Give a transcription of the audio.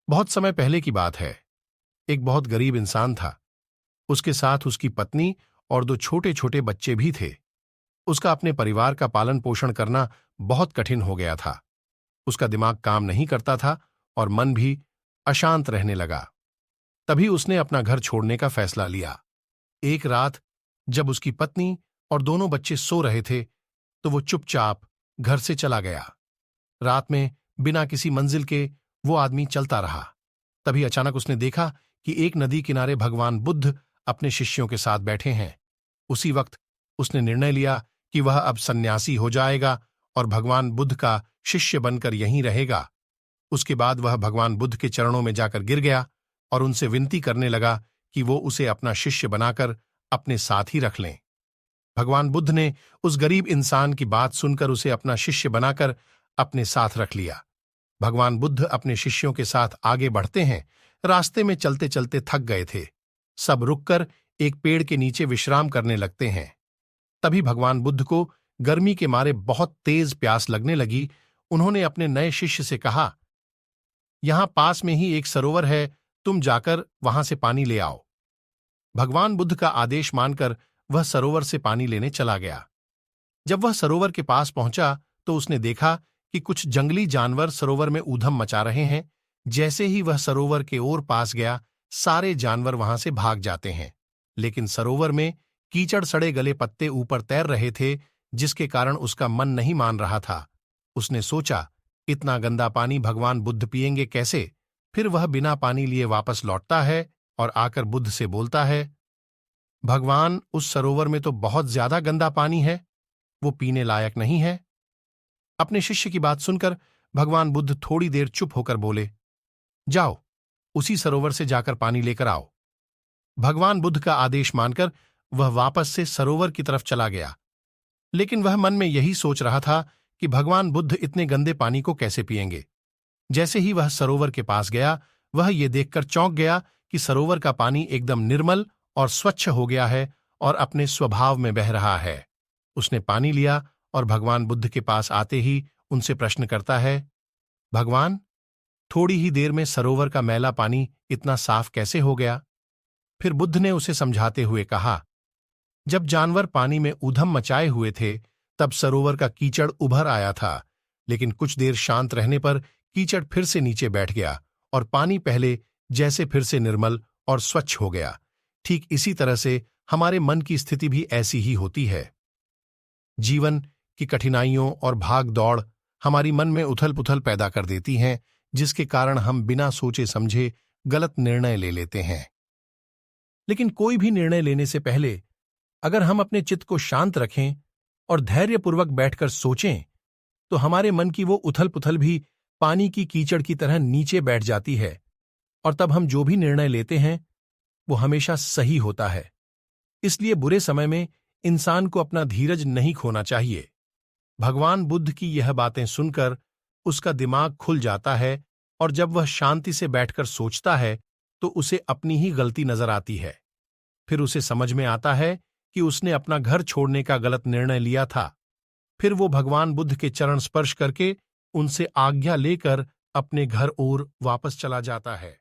बहुत समय पहले की बात है। एक बहुत गरीब इंसान था। उसके साथ उसकी पत्नी और दो छोटे छोटे बच्चे भी थे। उसका अपने परिवार का पालन पोषण करना बहुत कठिन हो गया था। उसका दिमाग काम नहीं करता था और मन भी अशांत रहने लगा। तभी उसने अपना घर छोड़ने का फैसला लिया। एक रात जब उसकी पत्नी और दोनों बच्चे सो रहे थे तो वो चुपचाप घर से चला गया। रात में बिना किसी मंजिल के वो आदमी चलता रहा। तभी अचानक उसने देखा कि एक नदी किनारे भगवान बुद्ध अपने शिष्यों के साथ बैठे हैं। उसी वक्त उसने निर्णय लिया कि वह अब सन्यासी हो जाएगा और भगवान बुद्ध का शिष्य बनकर यहीं रहेगा। उसके बाद वह भगवान बुद्ध के चरणों में जाकर गिर गया और उनसे विनती करने लगा कि वो उसे अपना शिष्य बनाकर अपने साथ ही रख लें। भगवान बुद्ध ने उस गरीब इंसान की बात सुनकर उसे अपना शिष्य बनाकर अपने साथ रख लिया। भगवान बुद्ध अपने शिष्यों के साथ आगे बढ़ते हैं। रास्ते में चलते चलते थक गए थे। सब रुककर एक पेड़ के नीचे विश्राम करने लगते हैं। तभी भगवान बुद्ध को गर्मी के मारे बहुत तेज प्यास लगने लगी। उन्होंने अपने नए शिष्य से कहा, यहां पास में ही एक सरोवर है, तुम जाकर वहां से पानी ले आओ। भगवान बुद्ध का आदेश मानकर वह सरोवर से पानी लेने चला गया। जब वह सरोवर के पास पहुंचा तो उसने देखा कि कुछ जंगली जानवर सरोवर में ऊधम मचा रहे हैं। जैसे ही वह सरोवर के ओर पास गया, सारे जानवर वहां से भाग जाते हैं। लेकिन सरोवर में कीचड़ सड़े गले पत्ते ऊपर तैर रहे थे, जिसके कारण उसका मन नहीं मान रहा था। उसने सोचा, इतना गंदा पानी भगवान बुद्ध पिएंगे कैसे? फिर वह बिना पानी लिए वापस लौटता है और आकर बुद्ध से बोलता है, भगवान, उस सरोवर में तो बहुत ज्यादा गंदा पानी है, वो पीने लायक नहीं है। अपने शिष्य की बात सुनकर भगवान बुद्ध थोड़ी देर चुप होकर बोले, जाओ, उसी सरोवर से जाकर पानी लेकर आओ। भगवान बुद्ध का आदेश मानकर वह वापस से सरोवर की तरफ चला गया। लेकिन वह मन में यही सोच रहा था कि भगवान बुद्ध इतने गंदे पानी को कैसे पिएंगे। जैसे ही वह सरोवर के पास गया, वह ये देखकर चौंक गया कि सरोवर का पानी एकदम निर्मल और स्वच्छ हो गया है और अपने स्वभाव में बह रहा है। उसने पानी लिया और भगवान बुद्ध के पास आते ही उनसे प्रश्न करता है, भगवान, थोड़ी ही देर में सरोवर का मैला पानी इतना साफ कैसे हो गया? फिर बुद्ध ने उसे समझाते हुए कहा, जब जानवर पानी में ऊधम मचाए हुए थे तब सरोवर का कीचड़ उभर आया था, लेकिन कुछ देर शांत रहने पर कीचड़ फिर से नीचे बैठ गया और पानी पहले जैसे फिर से निर्मल और स्वच्छ हो गया। ठीक इसी तरह से हमारे मन की स्थिति भी ऐसी ही होती है। जीवन की कठिनाइयों और भाग दौड़ हमारी मन में उथल पुथल पैदा कर देती हैं, जिसके कारण हम बिना सोचे समझे गलत निर्णय ले लेते हैं। लेकिन कोई भी निर्णय लेने से पहले अगर हम अपने चित्त को शांत रखें और धैर्यपूर्वक बैठकर सोचें, तो हमारे मन की वो उथल पुथल भी पानी की कीचड़ की तरह नीचे बैठ जाती है और तब हम जो भी निर्णय लेते हैं वो हमेशा सही होता है। इसलिए बुरे समय में इंसान को अपना धीरज नहीं खोना चाहिए। भगवान बुद्ध की यह बातें सुनकर उसका दिमाग खुल जाता है और जब वह शांति से बैठकर सोचता है तो उसे अपनी ही गलती नजर आती है। फिर उसे समझ में आता है कि उसने अपना घर छोड़ने का गलत निर्णय लिया था। फिर वो भगवान बुद्ध के चरण स्पर्श करके उनसे आज्ञा लेकर अपने घर ओर वापस चला जाता है।